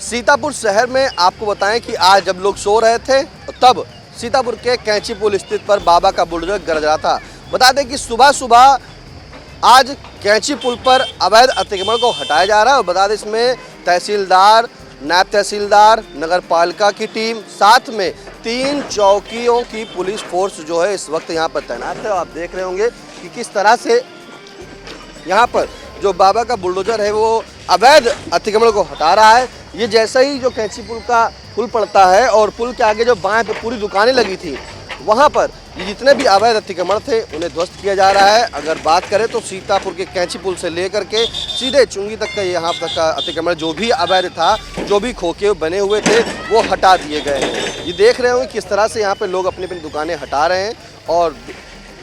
सीतापुर शहर में आपको बताएं कि आज जब लोग सो रहे थे तब सीतापुर के कैंची पुल स्थित पर बाबा का बुलडोजर गरज रहा था। बता दें कि सुबह सुबह आज कैंची पुल पर अवैध अतिक्रमण को हटाया जा रहा है और बता दें इसमें तहसीलदार, नायब तहसीलदार, नगर पालिका की टीम, साथ में 3 चौकियों की पुलिस फोर्स जो है इस वक्त यहाँ पर तैनात है। आप देख रहे होंगे कि किस तरह से यहाँ पर जो बाबा का बुलडोजर है वो अवैध अतिक्रमण को हटा रहा है। ये जैसे ही जो कैंची पुल का पुल पड़ता है और पुल के आगे जो बाएं पे पूरी दुकानें लगी थी वहाँ पर ये जितने भी अवैध अतिक्रमण थे उन्हें ध्वस्त किया जा रहा है। अगर बात करें तो सीतापुर के कैंची पुल से लेकर के सीधे चुंगी तक का यहाँ तक का अतिक्रमण जो भी अवैध था, जो भी खोखे बने हुए थे वो हटा दिए गए हैं। ये देख रहे होंगे किस तरह से यहाँ पे लोग अपनी अपनी दुकानें हटा रहे हैं और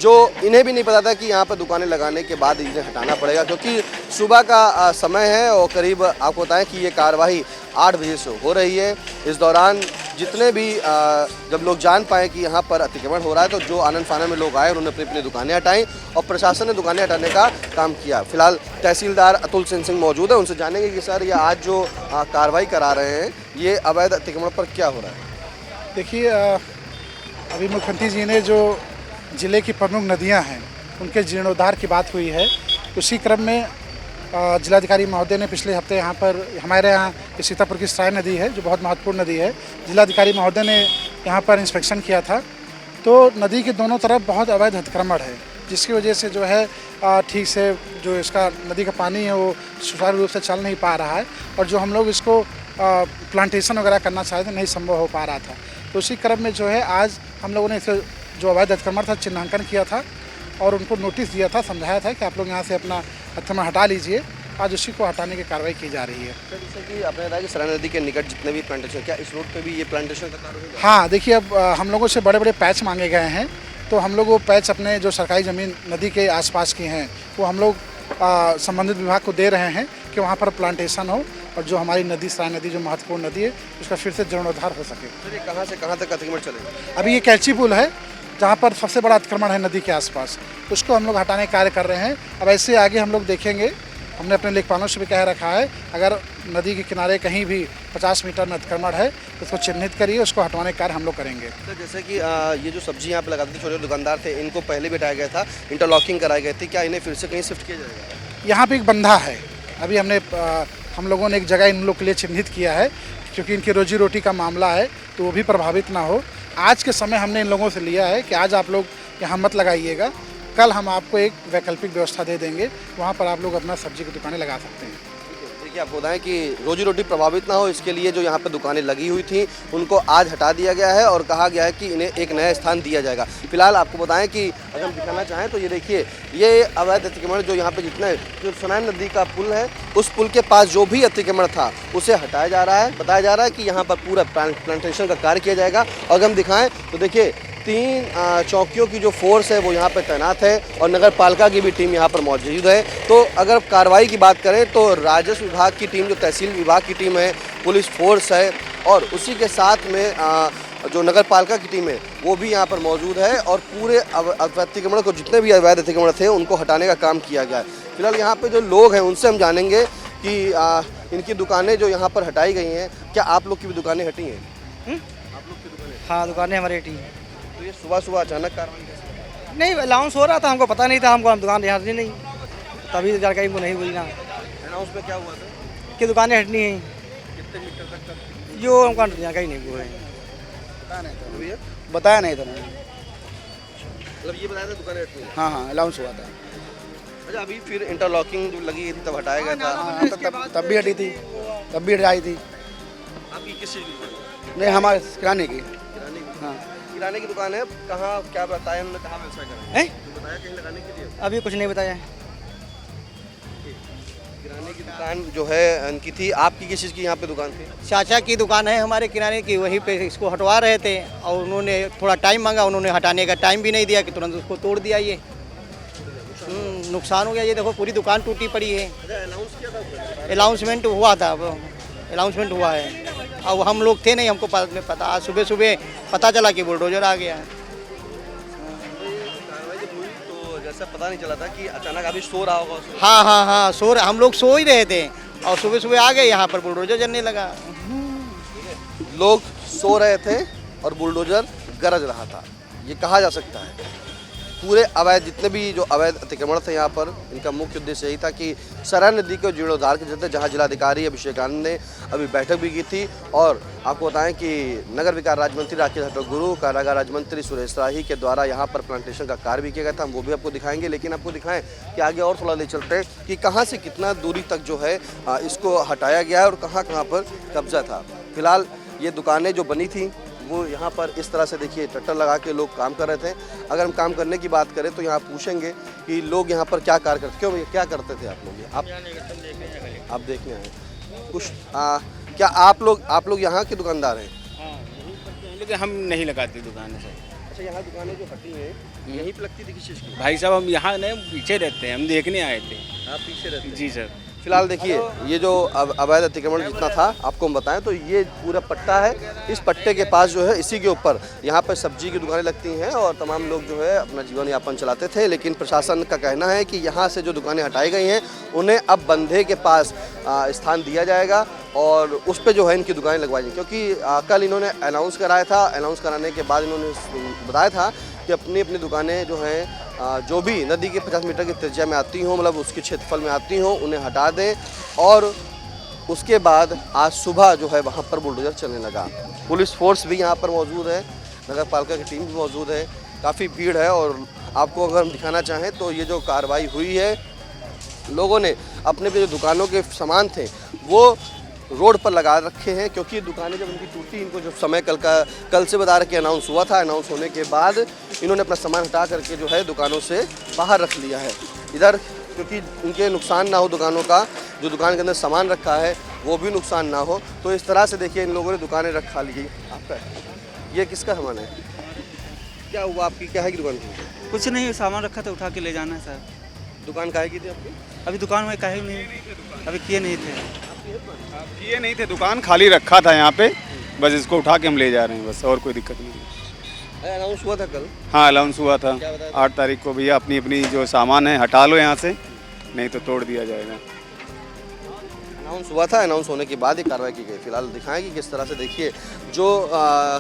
जो इन्हें भी नहीं पता था कि यहाँ पर दुकानें लगाने के बाद इन्हें हटाना पड़ेगा, क्योंकि सुबह का समय है और करीब आपको बताएं कि ये कार्रवाई 8 बजे से हो रही है। इस दौरान जितने भी जब लोग जान पाए कि यहाँ पर अतिक्रमण हो रहा है तो जो आनंद फानन में लोग आए उन्होंने अपनी अपनी दुकानें हटाई और प्रशासन ने दुकानें हटाने का काम किया। फिलहाल तहसीलदार अतुल सिंह मौजूद है, उनसे जानेंगे कि सर ये आज जो कार्रवाई करा रहे हैं ये अवैध अतिक्रमण पर क्या हो रहा है। देखिए, अभी मुख्यमंत्री जी ने जो ज़िले की प्रमुख नदियां हैं उनके जीर्णोद्धार की बात हुई है। उसी क्रम में जिलाधिकारी महोदय ने पिछले हफ्ते यहाँ पर हमारे यहाँ सीतापुर की सराय नदी है जो बहुत महत्वपूर्ण नदी है, जिलाधिकारी महोदय ने यहाँ पर इंस्पेक्शन किया था। तो नदी के दोनों तरफ बहुत अवैध अतिक्रमण है जिसकी वजह से जो है ठीक से जो इसका नदी का पानी है वो सुचारू रूप से चल नहीं पा रहा है और जो हम लोग इसको प्लांटेशन वगैरह करना चाहते थे नहीं संभव हो पा रहा था। तो उसी क्रम में जो है आज हम लोगों ने इसे जो अवैध अतिक्रमण था चिन्हांकन किया था और उनको नोटिस दिया था, समझाया था कि आप लोग यहाँ से अपना अतिक्रमण हटा लीजिए। आज उसी को हटाने की कार्रवाई की जा रही है। सर, जैसे कि आपने बताया कि सराय नदी के निकट जितने भी प्लांटेशन, क्या इस रोड पे भी ये प्लांटेशन का कार्य होगा? हाँ, देखिए, अब हम लोगों से बड़े बड़े पैच मांगे गए हैं तो हम लोग वो पैच अपने जो सरकारी ज़मीन नदी के आसपास की हैं वो हम लोग संबंधित विभाग को दे रहे हैं कि वहाँ पर प्लांटेशन हो और जो हमारी नदी सराय नदी जो महत्वपूर्ण नदी है उसका फिर से जीर्णोद्धार हो सके। सर, ये कहाँ से कहाँ तक अतिक्रमण चलेगा? अभी ये कैंची पुल है जहाँ पर सबसे बड़ा अतिक्रमण है नदी के आसपास, उसको हम लोग हटाने का कार्य कर रहे हैं। अब ऐसे आगे हम लोग देखेंगे, हमने अपने लेखपालों से भी कह रखा है अगर नदी के किनारे कहीं भी 50 मीटर में अतिक्रमण है तो उसको चिन्हित करिए, उसको हटवाने का कार्य हम लोग करेंगे। तो जैसे कि ये जो सब्जी यहाँ पे लगाते थे छोटे दुकानदार थे, इनको पहले भी हटाया गया था, इंटरलॉकिंग कराई गई थी, क्या इन्हें फिर से कहीं शिफ्ट किया जाएगा? यहाँ पे एक बंधा है, अभी हम लोगों ने एक जगह इन लोग के लिए चिन्हित किया है क्योंकि इनकी रोजी रोटी का मामला है तो वो भी प्रभावित ना हो। आज के समय हमने इन लोगों से लिया है कि आज आप लोग यहाँ मत लगाइएगा, कल हम आपको एक वैकल्पिक व्यवस्था दे देंगे, वहाँ पर आप लोग अपना सब्जी की दुकानें लगा सकते हैं। देखिए, आपको बताएं कि रोजी रोटी प्रभावित ना हो इसके लिए जो यहाँ पे दुकानें लगी हुई थी उनको आज हटा दिया गया है और कहा गया है कि इन्हें एक नया स्थान दिया जाएगा। फिलहाल आपको बताएं कि अगर हम दिखाना चाहें तो ये देखिए, ये अवैध अतिक्रमण जो यहाँ पे जितना जो सोनाई नदी का पुल है उस पुल के पास जो भी अतिक्रमण था उसे हटाया जा रहा है। बताया जा रहा है कि यहाँ पर पूरा प्लांटेशन का कार्य किया जाएगा। अगर हम दिखाएँ तो देखिए 3 चौकियों की जो फोर्स है वो यहाँ पर तैनात है और नगर पालिका की भी टीम यहाँ पर मौजूद है। तो अगर कार्रवाई की बात करें तो राजस्व विभाग की टीम, जो तहसील विभाग की टीम है, पुलिस फोर्स है और उसी के साथ में जो नगर पालिका की टीम है वो भी यहाँ पर मौजूद है और पूरे अतिक्रमण को जितने भी अवैध अतिक्रमण थे उनको हटाने का काम किया गया है। फिलहाल यहाँ पर जो लोग हैं उनसे हम जानेंगे कि इनकी दुकानें जो यहाँ पर हटाई गई हैं, क्या आप लोग की भी दुकानें हटी हैं? आप लोग की दुकानें? हाँ, दुकानें हमारी हटी हैं। तो ये सुबह सुबह अचानक कार्रवाई कैसे? नहीं, अलाउंस हो रहा था, हमको पता नहीं था, हम दुकान यहाँ नहीं, तभी जानकारी हमको नहीं हुई ना। अनाउंस में क्या हुआ था कि दुकानें हटनी हैं, कितने मीटर तक का? जो हमको जानकारी नहीं हुआ है। बताया नहीं था मतलब ये बताया था दुकानें हटनी है। हाँ, अलाउंस हुआ था। अच्छा, अभी फिर इंटरलॉकिंग जो लगी थी तब हटाया गया था? तब भी हटी थी, तब भी हटाई थी। आपकी किस चीज़ की? नहीं, हमारे किराने की। किराने की? हाँ, किराने की दुकान है। कहाँ, क्या बताया उन्होंने, कहाँ व्यवसाय करा है? बताया कहीं लगाने के लिए? अभी कुछ नहीं बताया। किराने की दुकान जो है इनकी थी। आपकी किस चीज़ की यहाँ पे दुकान थी? चाचा की दुकान है हमारे किराने की, वहीं पे इसको हटवा रहे थे और उन्होंने थोड़ा टाइम मांगा, उन्होंने हटाने का टाइम भी नहीं दिया कि तुरंत उसको तोड़ दिया। ये नुकसान हो गया। ये देखो पूरी दुकान टूटी पड़ी है। अनाउंस किया था? अनाउंसमेंट हुआ था, अनाउंसमेंट हुआ है। अब हम लोग थे नहीं, हमको पता आज सुबह सुबह पता चला कि बुलडोजर आ गया है। कार्रवाई जब हुई तो जैसा पता नहीं चला था कि अचानक अभी सो रहा होगा। हाँ, हम लोग सो ही रहे थे और सुबह सुबह आ गए, यहाँ पर बुलडोजर चलने लगा। लोग सो रहे थे और बुलडोजर गरज रहा था। ये कहा जा सकता है पूरे अवैध जितने भी जो अवैध अतिक्रमण थे यहाँ पर, इनका मुख्य उद्देश्य यही था कि सराय नदी के जीर्णोद्धार के चलते, जहाँ जिलाधिकारी अभिषेक आनंद ने अभी बैठक भी की थी। और आपको बताएं कि नगर विकास राज्य मंत्री राकेश हटो गुरु, कारागार राज्य मंत्री सुरेश राही के द्वारा यहाँ पर प्लांटेशन का कार्य भी किया गया था। हम वो भी आपको दिखाएंगे, लेकिन आपको दिखाएं कि आगे और थोड़ा ले चलते हैं कि कहाँ से कितना दूरी तक जो है इसको हटाया गया है और कहाँ कहाँ पर कब्जा था। फिलहाल ये दुकानें जो बनी थी वो यहाँ पर इस तरह से देखिए टट्टर लगा के लोग काम कर रहे थे। अगर हम काम करने की बात करें तो यहाँ पूछेंगे कि लोग यहाँ पर क्या कार्य करते, क्यों भैया क्या करते थे आप लोग? आप देखने आए कुछ क्या आप लोग यहाँ के दुकानदार हैं? हाँ, लेकिन हम नहीं लगाते दुकान से। अच्छा, यहाँ दुकानें जो हटी हैं यहीं पर लगती थी किस चीज़ की? भाई साहब हम यहाँ नहीं, पीछे रहते हैं, हम देखने आए थे। आप पीछे रहते हैं? जी सर। फिलहाल देखिए ये जो अवैध अतिक्रमण जितना था आपको हम बताएं तो ये पूरा पट्टा है। इस पट्टे के पास जो है इसी के ऊपर यहाँ पर सब्जी की दुकानें लगती हैं और तमाम लोग जो है अपना जीवन यापन चलाते थे। लेकिन प्रशासन का कहना है कि यहाँ से जो दुकानें हटाई गई हैं उन्हें अब बंधे के पास स्थान दिया जाएगा और उस पर जो है इनकी दुकानें लगवाई जाएंगी। क्योंकि कल इन्होंने अनाउंस कराया था, अनाउंस कराने के बाद इन्होंने बताया था कि अपनी अपनी दुकानें जो हैं जो भी नदी के 50 मीटर की त्रिज्या में आती हों, मतलब उसके क्षेत्रफल में आती हों, उन्हें हटा दें। और उसके बाद आज सुबह जो है वहाँ पर बुलडोजर चलने लगा। पुलिस फोर्स भी यहाँ पर मौजूद है, नगर पालिका की टीम भी मौजूद है, काफ़ी भीड़ है। और आपको अगर हम दिखाना चाहें तो ये जो कार्रवाई हुई है, लोगों ने अपने जो दुकानों के सामान थे वो रोड पर लगा रखे हैं। क्योंकि दुकानें जब उनकी टूटी, इनको जब समय कल से बता रखे अनाउंस हुआ था, अनाउंस होने के बाद इन्होंने अपना सामान हटा करके जो है दुकानों से बाहर रख लिया है इधर, क्योंकि उनके नुकसान ना हो, दुकानों का जो दुकान के अंदर सामान रखा है वो भी नुकसान ना हो। तो इस तरह से देखिए इन लोगों ने दुकानें रखा ली। आपका ये किसका सामान है? क्या हुआ आपकी, क्या है कि दुकान की? कुछ नहीं, सामान रखा था उठा के ले जाना है सर। दुकान काहे की थी आपकी? अभी दुकान में काहे नहीं, अभी किए नहीं थे। किए नहीं थे, दुकान खाली रखा था यहाँ पे, बस इसको उठा के हम ले जा रहे हैं, बस और कोई दिक्कत नहीं है। अनाउंस हुआ था कल? हाँ, अनाउंस हुआ था 8 तारीख को, भैया अपनी अपनी जो सामान है हटा लो यहाँ से, नहीं तो तोड़ दिया जाएगा। अनाउंस हुआ था, अनाउंस होने के बाद ही कार्रवाई की गई। फिलहाल दिखाएंगे किस तरह से देखिए जो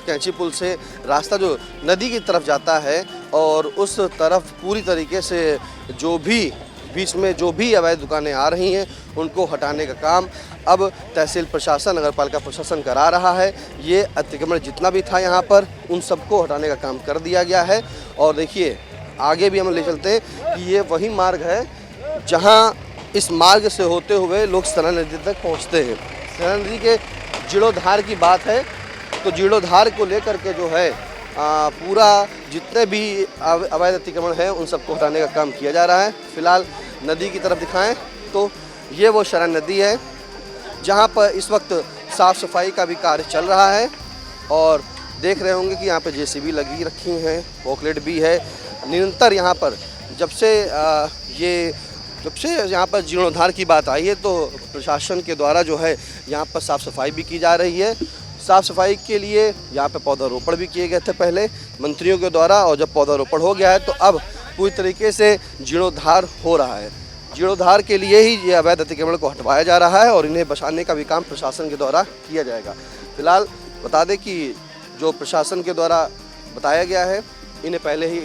कैंची पुल से रास्ता जो नदी की तरफ जाता है और उस तरफ पूरी तरीके से जो भी बीच में जो भी अवैध दुकानें आ रही हैं उनको हटाने का काम अब तहसील प्रशासन, नगर पालिका प्रशासन करा रहा है। ये अतिक्रमण जितना भी था यहाँ पर उन सबको हटाने का काम कर दिया गया है। और देखिए आगे भी हम ले चलते हैं कि ये वही मार्ग है जहाँ इस मार्ग से होते हुए लोग सराय नदी तक पहुँचते हैं। सराय नदी के जीर्णोद्धार की बात है तो जीर्णोद्धार को लेकर के जो है पूरा जितने भी अवैध अतिक्रमण है उन सबको हटाने का काम किया जा रहा है। फिलहाल नदी की तरफ दिखाएं तो ये वो सराय नदी है जहाँ पर इस वक्त साफ़ सफाई का भी कार्य चल रहा है। और देख रहे होंगे कि यहाँ पे जेसीबी लगी रखी हैं, पॉकलेट भी है। निरंतर यहाँ पर जब से यहाँ पर जीर्णोद्धार की बात आई है तो प्रशासन के द्वारा जो है यहाँ पर साफ़ सफाई भी की जा रही है। साफ़ सफाई के लिए यहाँ पे पौधारोपण भी किए गए थे पहले मंत्रियों के द्वारा, और जब पौधारोपण हो गया है तो अब पूरी तरीके से जीर्णोद्धार हो रहा है। जीर्णोद्धार के लिए ही ये अवैध अतिक्रमण को हटवाया जा रहा है और इन्हें बचाने का भी काम प्रशासन के द्वारा किया जाएगा। फिलहाल बता दें कि जो प्रशासन के द्वारा बताया गया है, इन्हें पहले ही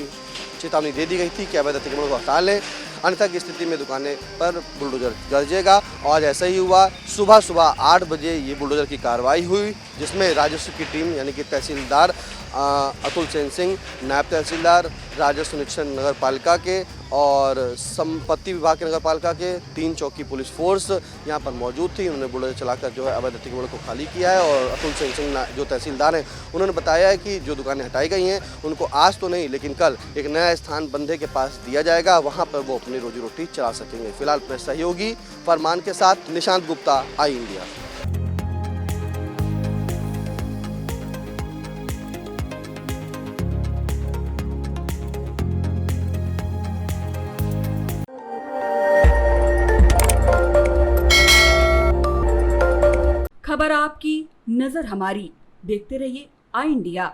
चेतावनी दे दी गई थी कि अवैध अतिक्रमण को हटा लें, अन्यथा की स्थिति में दुकानें पर बुलडोजर गरजेगा। और ऐसा ही हुआ, सुबह 8 बजे ये बुलडोजर की कार्रवाई हुई जिसमें राजस्व की टीम यानी कि तहसीलदार अतुल सेन सिंह, नायब तहसीलदार, राजस्व निरीक्षण नगर पालिका के और संपत्ति विभाग के नगर पालिका के 3 चौकी पुलिस फोर्स यहाँ पर मौजूद थी। उन्होंने बुलडोजर चलाकर जो है अवैध अतिक्रमण को खाली किया है। और अतुल सेन सिंह जो तहसीलदार हैं उन्होंने बताया है कि जो दुकानें हटाई गई हैं उनको आज तो नहीं लेकिन कल एक नया स्थान बंधे के पास दिया जाएगा, वहाँ पर वो अपनी रोजी रोटी चला सकेंगे। फिलहाल प्रेस सहयोगी फरमान के साथ निशांत गुप्ता, आई इंडिया। खबर आपकी, नजर हमारी। देखते रहिए आई इंडिया।